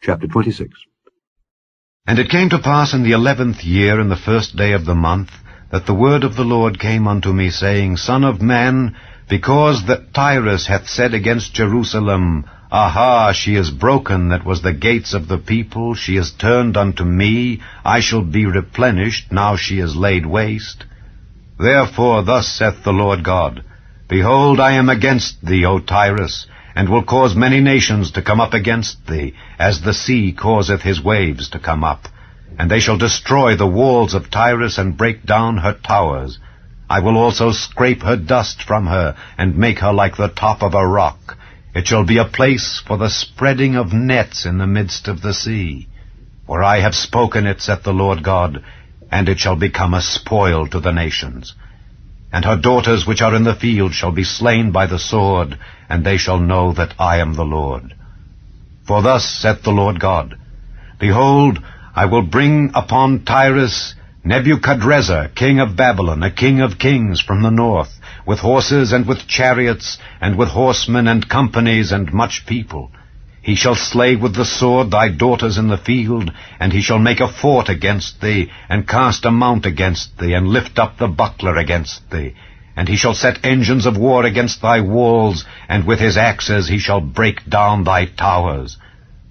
Chapter 26. And it came to pass in the 11th year, in the first day of the month, that the word of the Lord came unto me, saying, Son of man, because that Tyrus hath said against Jerusalem, Aha, she is broken, that was the gates of the people, she is turned unto me, I shall be replenished, now she is laid waste. Therefore thus saith the Lord God, Behold, I am against thee, O Tyrus, and will cause many nations to come up against thee, as the sea causeth his waves to come up. And they shall destroy the walls of Tyrus, and break down her towers. I will also scrape her dust from her, and make her like the top of a rock. It shall be a place for the spreading of nets in the midst of the sea. For I have spoken it, saith the Lord God, and it shall become a spoil to the nations. And her daughters which are in the field shall be slain by the sword, and they shall know that I am the Lord. For thus saith the Lord God, Behold, I will bring upon Tyrus Nebuchadrezzar, king of Babylon, a king of kings from the north, with horses and with chariots, and with horsemen and companies and much people. He shall slay with the sword thy daughters in the field, and he shall make a fort against thee, and cast a mount against thee, and lift up the buckler against thee. And he shall set engines of war against thy walls, and with his axes he shall break down thy towers.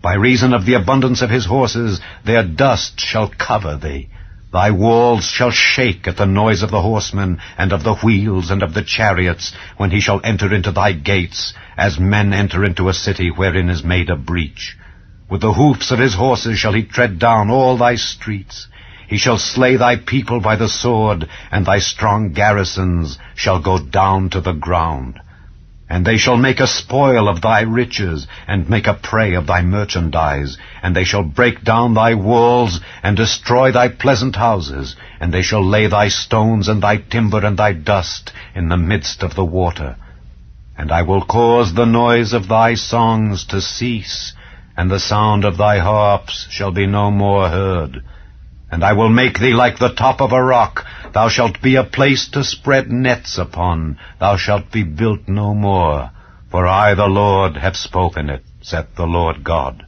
By reason of the abundance of his horses, their dust shall cover thee. Thy walls shall shake at the noise of the horsemen, and of the wheels, and of the chariots, when he shall enter into thy gates, as men enter into a city wherein is made a breach. With the hoofs of his horses shall he tread down all thy streets. He shall slay thy people by the sword, and thy strong garrisons shall go down to the ground. And they shall make a spoil of thy riches, and make a prey of thy merchandise. And they shall break down thy walls, and destroy thy pleasant houses. And they shall lay thy stones, and thy timber, and thy dust in the midst of the water. And I will cause the noise of thy songs to cease, and the sound of thy harps shall be no more heard. And I will make thee like the top of a rock. Thou shalt be a place to spread nets upon. Thou shalt be built no more. For I, the Lord, have spoken it, saith the Lord God.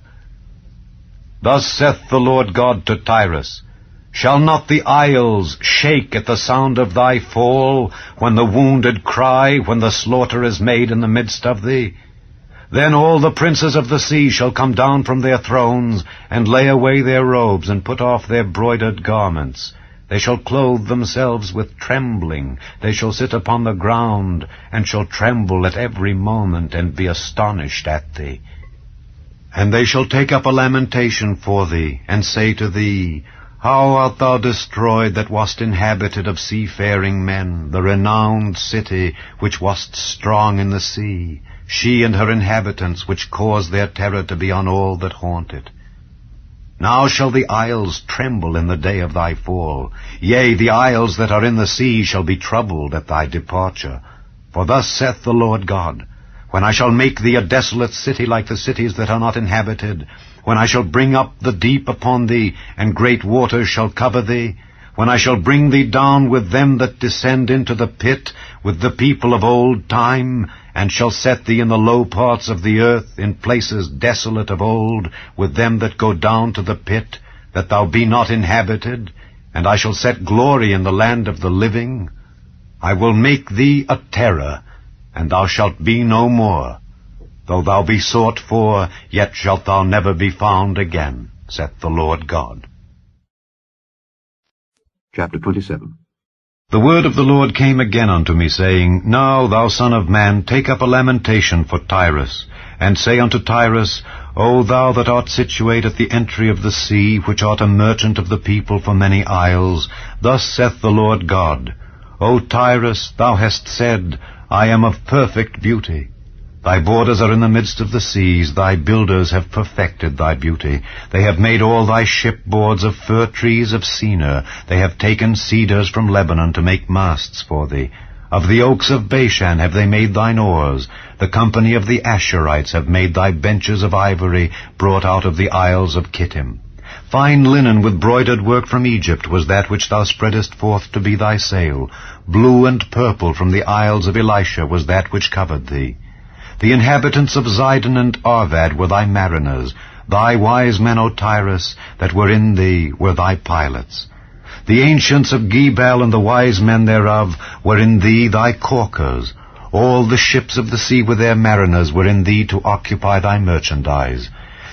Thus saith the Lord God to Tyrus, Shall not the isles shake at the sound of thy fall, when the wounded cry, when the slaughter is made in the midst of thee? Then all the princes of the sea shall come down from their thrones, and lay away their robes, and put off their broidered garments. They shall clothe themselves with trembling. They shall sit upon the ground, and shall tremble at every moment, and be astonished at thee. And they shall take up a lamentation for thee, and say to thee, How art thou destroyed that wast inhabited of seafaring men, the renowned city which wast strong in the sea, she and her inhabitants, which caused their terror to be on all that haunt it. Now shall the isles tremble in the day of thy fall. Yea, the isles that are in the sea shall be troubled at thy departure. For thus saith the Lord God, When I shall make thee a desolate city like the cities that are not inhabited, when I shall bring up the deep upon thee, and great waters shall cover thee, when I shall bring thee down with them that descend into the pit, with the people of old time, and shall set thee in the low parts of the earth, in places desolate of old, with them that go down to the pit, that thou be not inhabited, and I shall set glory in the land of the living. I will make thee a terror, and thou shalt be no more. Though thou be sought for, yet shalt thou never be found again, saith the Lord God. Chapter 27. The word of the Lord came again unto me, saying, Now, thou son of man, take up a lamentation for Tyrus, and say unto Tyrus, O thou that art situate at the entry of the sea, which art a merchant of the people for many isles, thus saith the Lord God, O Tyrus, thou hast said, I am of perfect beauty. Thy borders are in the midst of the seas, thy builders have perfected thy beauty. They have made all thy shipboards of fir trees of Senir. They have taken cedars from Lebanon to make masts for thee. Of the oaks of Bashan have they made thine oars. The company of the Asherites have made thy benches of ivory, brought out of the isles of Kittim. Fine linen with broidered work from Egypt was that which thou spreadest forth to be thy sail. Blue and purple from the isles of Elisha was that which covered thee. The inhabitants of Zidon and Arvad were thy mariners. Thy wise men, O Tyrus, that were in thee, were thy pilots. The ancients of Gebel and the wise men thereof were in thee thy caulkers. All the ships of the sea with their mariners were in thee to occupy thy merchandise.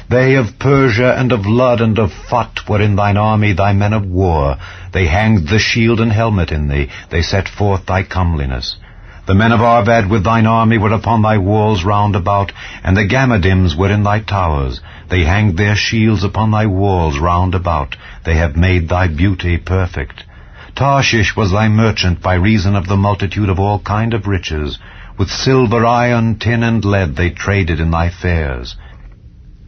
They of Persia and of Lud and of Phut were in thine army thy men of war. They hanged the shield and helmet in thee. They set forth thy comeliness. The men of Arvad with thine army were upon thy walls round about, and the Gammadims were in thy towers. They hanged their shields upon thy walls round about. They have made thy beauty perfect. Tarshish was thy merchant by reason of the multitude of all kind of riches. With silver, iron, tin, and lead they traded in thy fairs.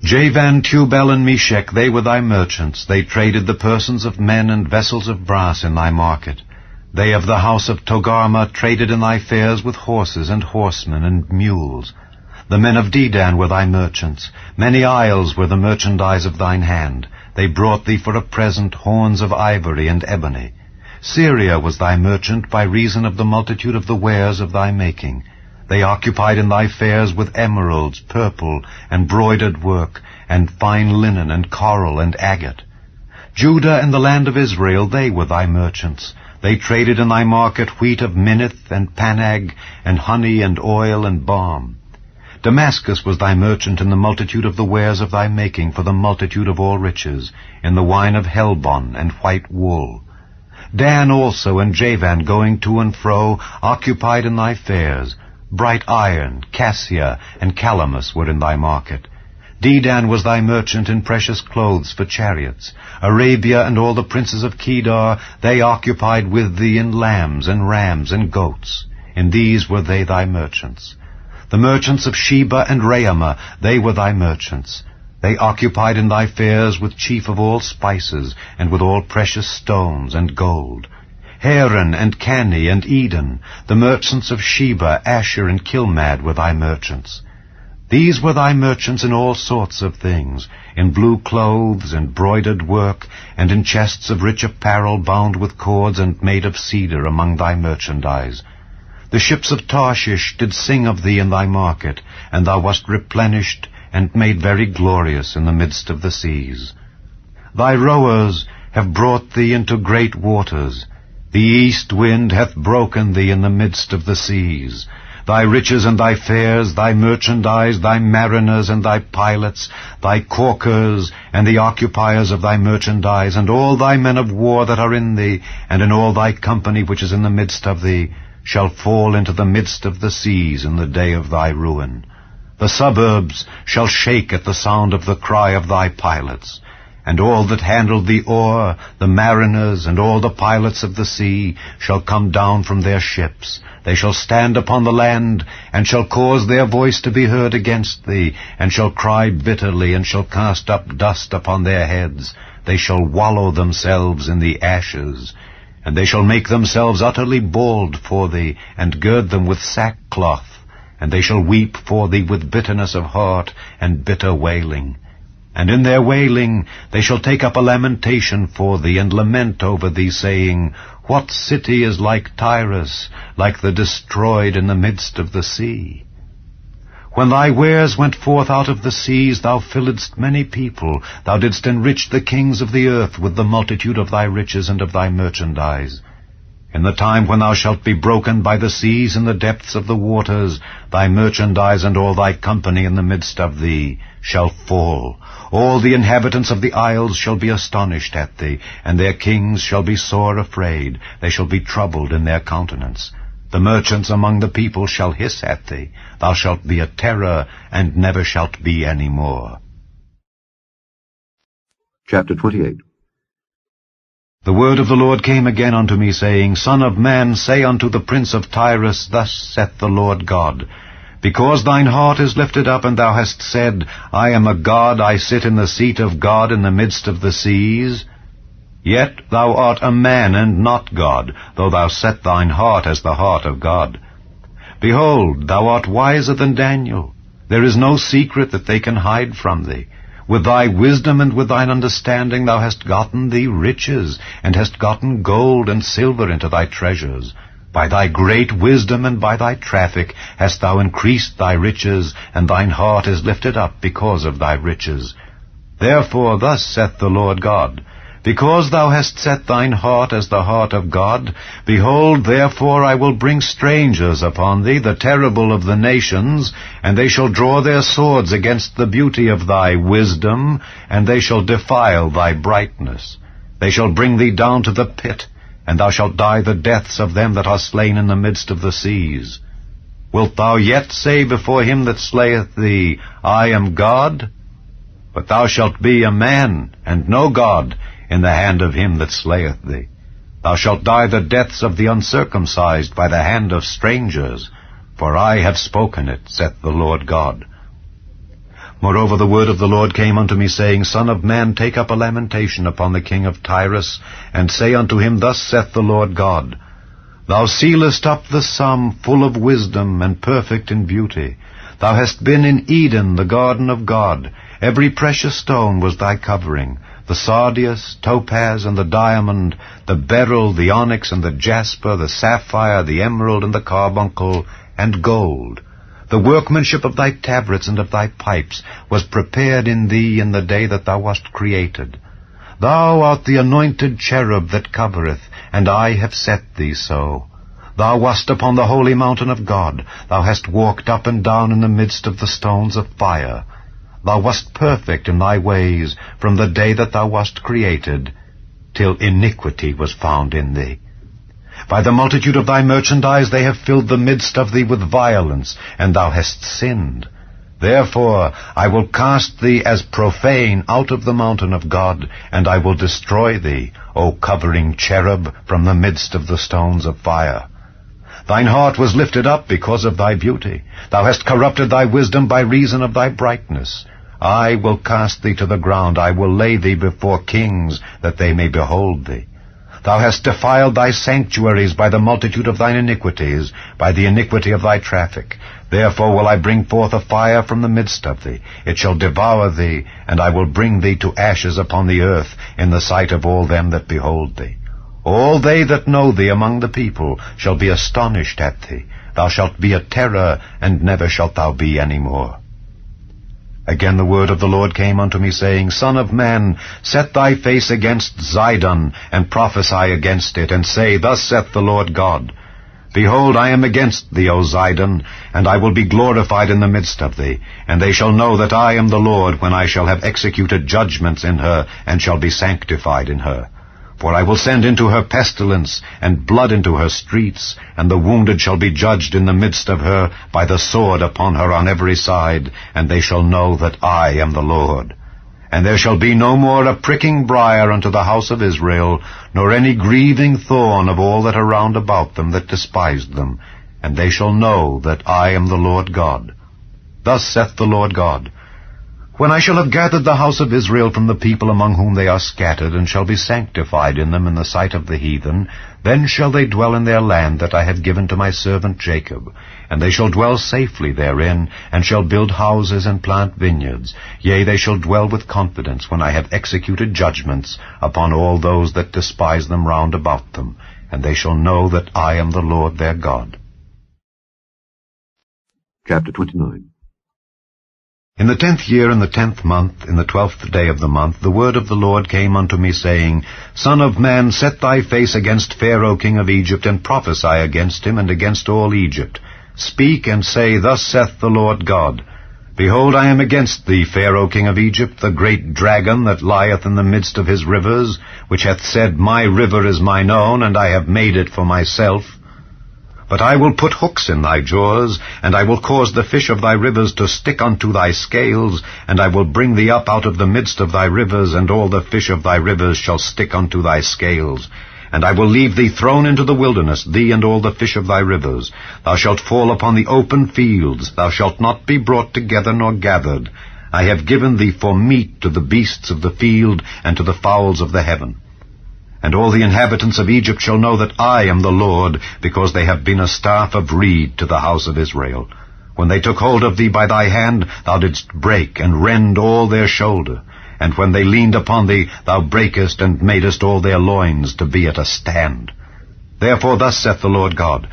Javan, Tubal, and Meshech, they were thy merchants. They traded the persons of men and vessels of brass in thy market. They of the house of Togarmah traded in thy fairs with horses and horsemen and mules. The men of Dedan were thy merchants. Many isles were the merchandise of thine hand. They brought thee for a present horns of ivory and ebony. Syria was thy merchant by reason of the multitude of the wares of thy making. They occupied in thy fairs with emeralds, purple, and broidered work, and fine linen, and coral, and agate. Judah and the land of Israel, they were thy merchants. They traded in thy market wheat of Minnith, and Panag, and honey, and oil, and balm. Damascus was thy merchant in the multitude of the wares of thy making, for the multitude of all riches, in the wine of Helbon, and white wool. Dan also and Javan, going to and fro, occupied in thy fairs. Bright iron, cassia, and calamus were in thy market. Dedan was thy merchant in precious clothes for chariots. Arabia and all the princes of Kedar, they occupied with thee in lambs and rams and goats. In these were they thy merchants. The merchants of Sheba and Raamah, they were thy merchants. They occupied in thy fairs with chief of all spices, and with all precious stones and gold. Haran and Cani and Eden, the merchants of Sheba, Asher, and Kilmad were thy merchants. These were thy merchants in all sorts of things, in blue clothes and broidered work, and in chests of rich apparel bound with cords and made of cedar among thy merchandise. The ships of Tarshish did sing of thee in thy market, and thou wast replenished and made very glorious in the midst of the seas. Thy rowers have brought thee into great waters. The east wind hath broken thee in the midst of the seas. Thy riches and thy fairs, thy merchandise, thy mariners and thy pilots, thy caulkers, and the occupiers of thy merchandise, and all thy men of war that are in thee, and in all thy company which is in the midst of thee, shall fall into the midst of the seas in the day of thy ruin. The suburbs shall shake at the sound of the cry of thy pilots. And all that handled the oar, the mariners, and all the pilots of the sea, shall come down from their ships. They shall stand upon the land, and shall cause their voice to be heard against thee, and shall cry bitterly, and shall cast up dust upon their heads. They shall wallow themselves in the ashes. And they shall make themselves utterly bald for thee, and gird them with sackcloth. And they shall weep for thee with bitterness of heart, and bitter wailing. And in their wailing they shall take up a lamentation for thee, and lament over thee, saying, What city is like Tyrus, like the destroyed in the midst of the sea? When thy wares went forth out of the seas, thou filledst many people. Thou didst enrich the kings of the earth with the multitude of thy riches and of thy merchandise. In the time when thou shalt be broken by the seas in the depths of the waters, thy merchandise and all thy company in the midst of thee shall fall. All the inhabitants of the isles shall be astonished at thee, and their kings shall be sore afraid. They shall be troubled in their countenance. The merchants among the people shall hiss at thee. Thou shalt be a terror, and never shalt be any more. Chapter 28. The word of the Lord came again unto me, saying, Son of man, say unto the prince of Tyrus, Thus saith the Lord God, Because thine heart is lifted up, and thou hast said, I am a God, I sit in the seat of God in the midst of the seas. Yet thou art a man, and not God, though thou set thine heart as the heart of God. Behold, thou art wiser than Daniel. There is no secret that they can hide from thee. With thy wisdom and with thine understanding thou hast gotten thee riches, and hast gotten gold and silver into thy treasures. By thy great wisdom and by thy traffic hast thou increased thy riches, and thine heart is lifted up because of thy riches. Therefore thus saith the Lord God, Because thou hast set thine heart as the heart of God, behold, therefore I will bring strangers upon thee, the terrible of the nations, and they shall draw their swords against the beauty of thy wisdom, and they shall defile thy brightness. They shall bring thee down to the pit, and thou shalt die the deaths of them that are slain in the midst of the seas. Wilt thou yet say before him that slayeth thee, I am God? But thou shalt be a man, and no God, in the hand of him that slayeth thee. Thou shalt die the deaths of the uncircumcised by the hand of strangers, for I have spoken it, saith the Lord God. Moreover the word of the Lord came unto me, saying, Son of man, take up a lamentation upon the king of Tyrus, and say unto him, Thus saith the Lord God, Thou sealest up the sum, full of wisdom, and perfect in beauty. Thou hast been in Eden, the garden of God. Every precious stone was thy covering, the sardius, topaz, and the diamond, the beryl, the onyx, and the jasper, the sapphire, the emerald, and the carbuncle, and gold. The workmanship of thy tabrets and of thy pipes was prepared in thee in the day that thou wast created. Thou art the anointed cherub that covereth, and I have set thee so. Thou wast upon the holy mountain of God. Thou hast walked up and down in the midst of the stones of fire. Thou wast perfect in thy ways from the day that thou wast created, till iniquity was found in thee. By the multitude of thy merchandise they have filled the midst of thee with violence, and thou hast sinned. Therefore I will cast thee as profane out of the mountain of God, and I will destroy thee, O covering cherub, from the midst of the stones of fire. Thine heart was lifted up because of thy beauty. Thou hast corrupted thy wisdom by reason of thy brightness. I will cast thee to the ground. I will lay thee before kings, that they may behold thee. Thou hast defiled thy sanctuaries by the multitude of thine iniquities, by the iniquity of thy traffic. Therefore will I bring forth a fire from the midst of thee. It shall devour thee, and I will bring thee to ashes upon the earth, in the sight of all them that behold thee. All they that know thee among the people shall be astonished at thee. Thou shalt be a terror, and never shalt thou be any more. Again the word of the Lord came unto me, saying, Son of man, set thy face against Zidon, and prophesy against it, and say, Thus saith the Lord God, Behold, I am against thee, O Zidon, and I will be glorified in the midst of thee. And they shall know that I am the Lord, when I shall have executed judgments in her, and shall be sanctified in her. For I will send into her pestilence, and blood into her streets, and the wounded shall be judged in the midst of her by the sword upon her on every side, and they shall know that I am the Lord. And there shall be no more a pricking briar unto the house of Israel, nor any grieving thorn of all that are round about them that despised them, and they shall know that I am the Lord God. Thus saith the Lord God, When I shall have gathered the house of Israel from the people among whom they are scattered, and shall be sanctified in them in the sight of the heathen, then shall they dwell in their land that I have given to my servant Jacob, and they shall dwell safely therein, and shall build houses and plant vineyards. Yea, they shall dwell with confidence when I have executed judgments upon all those that despise them round about them, and they shall know that I am the Lord their God. Chapter 29. In the 10th year, in the 10th month, in the 12th day of the month, the word of the Lord came unto me, saying, Son of man, set thy face against Pharaoh king of Egypt, and prophesy against him, and against all Egypt. Speak, and say, Thus saith the Lord God, Behold, I am against thee, Pharaoh king of Egypt, the great dragon that lieth in the midst of his rivers, which hath said, My river is mine own, and I have made it for myself. But I will put hooks in thy jaws, and I will cause the fish of thy rivers to stick unto thy scales, and I will bring thee up out of the midst of thy rivers, and all the fish of thy rivers shall stick unto thy scales. And I will leave thee thrown into the wilderness, thee and all the fish of thy rivers. Thou shalt fall upon the open fields, thou shalt not be brought together nor gathered. I have given thee for meat to the beasts of the field, and to the fowls of the heaven. And all the inhabitants of Egypt shall know that I am the Lord, because they have been a staff of reed to the house of Israel. When they took hold of thee by thy hand, thou didst break and rend all their shoulder. And when they leaned upon thee, thou breakest and madest all their loins to be at a stand. Therefore thus saith the Lord God,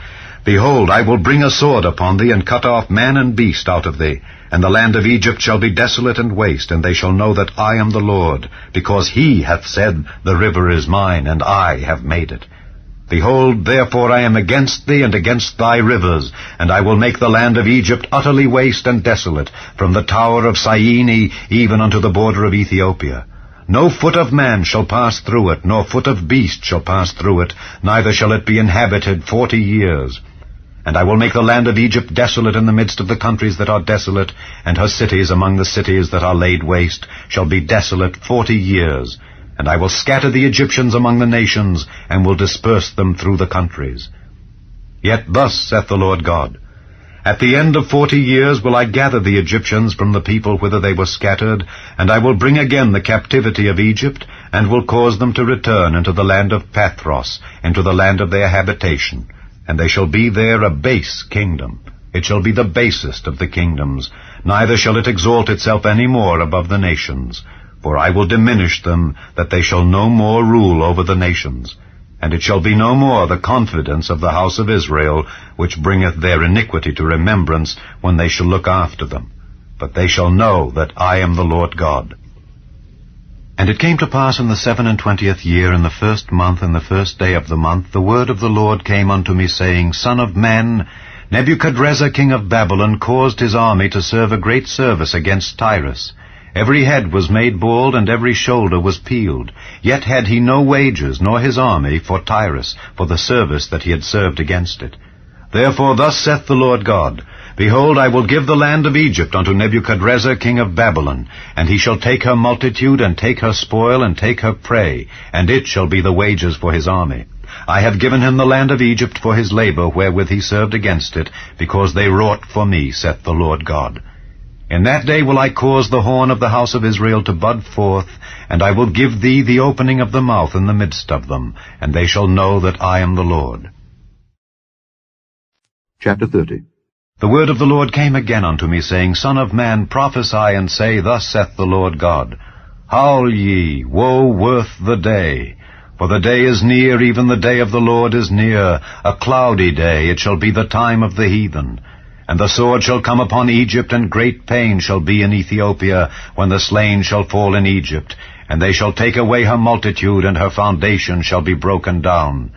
Behold, I will bring a sword upon thee, and cut off man and beast out of thee, and the land of Egypt shall be desolate and waste, and they shall know that I am the Lord, because he hath said, The river is mine, and I have made it. Behold, therefore I am against thee and against thy rivers, and I will make the land of Egypt utterly waste and desolate, from the tower of Syene even unto the border of Ethiopia. No foot of man shall pass through it, nor foot of beast shall pass through it, neither shall it be inhabited 40 years. And I will make the land of Egypt desolate in the midst of the countries that are desolate, and her cities among the cities that are laid waste shall be desolate 40 years. And I will scatter the Egyptians among the nations, and will disperse them through the countries. Yet thus saith the Lord God, At the end of 40 years will I gather the Egyptians from the people whither they were scattered, and I will bring again the captivity of Egypt, and will cause them to return into the land of Pathros, into the land of their habitation. And they shall be there a base kingdom. It shall be the basest of the kingdoms, neither shall it exalt itself any more above the nations. For I will diminish them, that they shall no more rule over the nations. And it shall be no more the confidence of the house of Israel, which bringeth their iniquity to remembrance, when they shall look after them. But they shall know that I am the Lord God. And it came to pass in the 27th year, in the 1st month, in the 1st day of the month, the word of the Lord came unto me, saying, Son of man, Nebuchadrezzar king of Babylon caused his army to serve a great service against Tyrus. Every head was made bald, and every shoulder was peeled. Yet had he no wages, nor his army, for Tyrus, for the service that he had served against it. Therefore thus saith the Lord God, Behold, I will give the land of Egypt unto Nebuchadrezzar king of Babylon, and he shall take her multitude, and take her spoil, and take her prey, and it shall be the wages for his army. I have given him the land of Egypt for his labor wherewith he served against it, because they wrought for me, saith the Lord God. In that day will I cause the horn of the house of Israel to bud forth, and I will give thee the opening of the mouth in the midst of them, and they shall know that I am the Lord. Chapter 30. The word of the Lord came again unto me, saying, Son of man, prophesy, and say, Thus saith the Lord God, Howl ye, woe worth the day! For the day is near, even the day of the Lord is near, a cloudy day, it shall be the time of the heathen. And the sword shall come upon Egypt, and great pain shall be in Ethiopia, when the slain shall fall in Egypt, and they shall take away her multitude, and her foundation shall be broken down.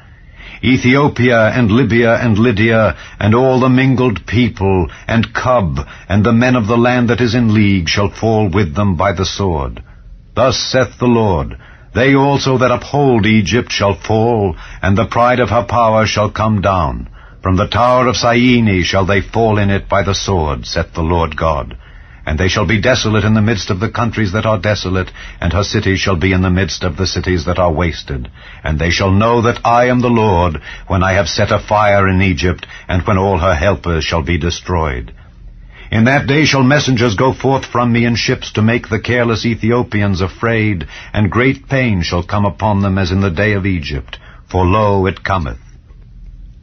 Ethiopia and Libya and Lydia, and all the mingled people, and Cub, and the men of the land that is in league, shall fall with them by the sword. Thus saith the Lord, They also that uphold Egypt shall fall, and the pride of her power shall come down. From the tower of Syene shall they fall in it by the sword, saith the Lord God. And they shall be desolate in the midst of the countries that are desolate, and her cities shall be in the midst of the cities that are wasted. And they shall know that I am the Lord, when I have set a fire in Egypt, and when all her helpers shall be destroyed. In that day shall messengers go forth from me in ships to make the careless Ethiopians afraid, and great pain shall come upon them as in the day of Egypt, for lo, it cometh.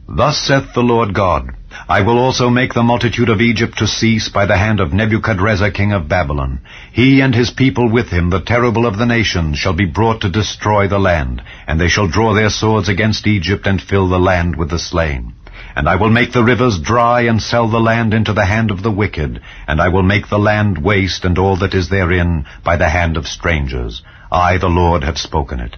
Thus saith the Lord God, I will also make the multitude of Egypt to cease by the hand of Nebuchadrezzar king of Babylon. He and his people with him, the terrible of the nations, shall be brought to destroy the land, and they shall draw their swords against Egypt, and fill the land with the slain. And I will make the rivers dry, and sell the land into the hand of the wicked, and I will make the land waste, and all that is therein, by the hand of strangers. I, the Lord, have spoken it.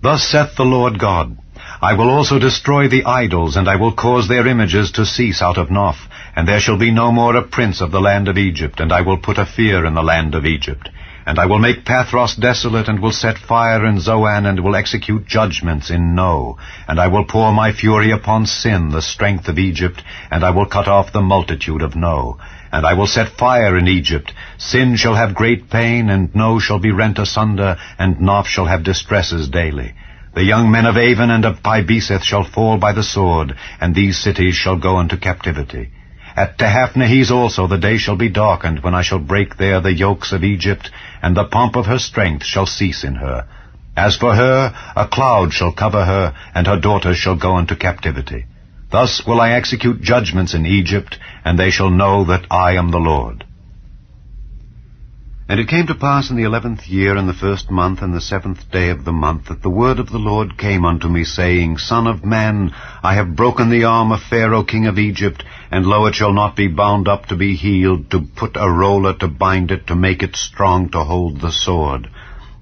Thus saith the Lord God, I will also destroy the idols, and I will cause their images to cease out of Noph, and there shall be no more a prince of the land of Egypt, and I will put a fear in the land of Egypt. And I will make Pathros desolate, and will set fire in Zoan, and will execute judgments in No. And I will pour my fury upon Sin, the strength of Egypt, and I will cut off the multitude of No. And I will set fire in Egypt. Sin shall have great pain, and No shall be rent asunder, and Noph shall have distresses daily. The young men of Avon and of Pibeseth shall fall by the sword, and these cities shall go into captivity. At Tehaphnehes also the day shall be darkened, when I shall break there the yokes of Egypt, and the pomp of her strength shall cease in her. As for her, a cloud shall cover her, and her daughters shall go into captivity. Thus will I execute judgments in Egypt, and they shall know that I am the Lord. And it came to pass in the 11th year, in the 1st month, and the 7th day of the month, that the word of the Lord came unto me, saying, Son of man, I have broken the arm of Pharaoh king of Egypt, and lo, it shall not be bound up to be healed, to put a roller to bind it, to make it strong to hold the sword.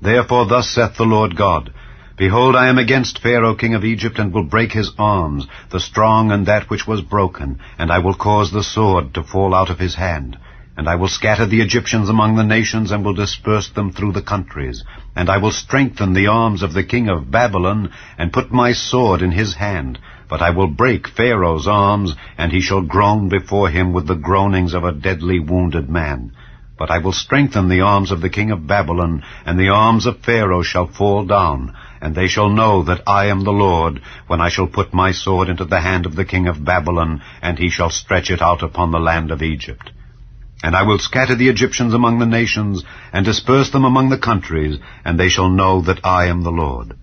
Therefore thus saith the Lord God, Behold, I am against Pharaoh king of Egypt, and will break his arms, the strong and that which was broken, and I will cause the sword to fall out of his hand. And I will scatter the Egyptians among the nations, and will disperse them through the countries. And I will strengthen the arms of the king of Babylon, and put my sword in his hand. But I will break Pharaoh's arms, and he shall groan before him with the groanings of a deadly wounded man. But I will strengthen the arms of the king of Babylon, and the arms of Pharaoh shall fall down. And they shall know that I am the Lord, when I shall put my sword into the hand of the king of Babylon, and he shall stretch it out upon the land of Egypt. And I will scatter the Egyptians among the nations, and disperse them among the countries, and they shall know that I am the Lord.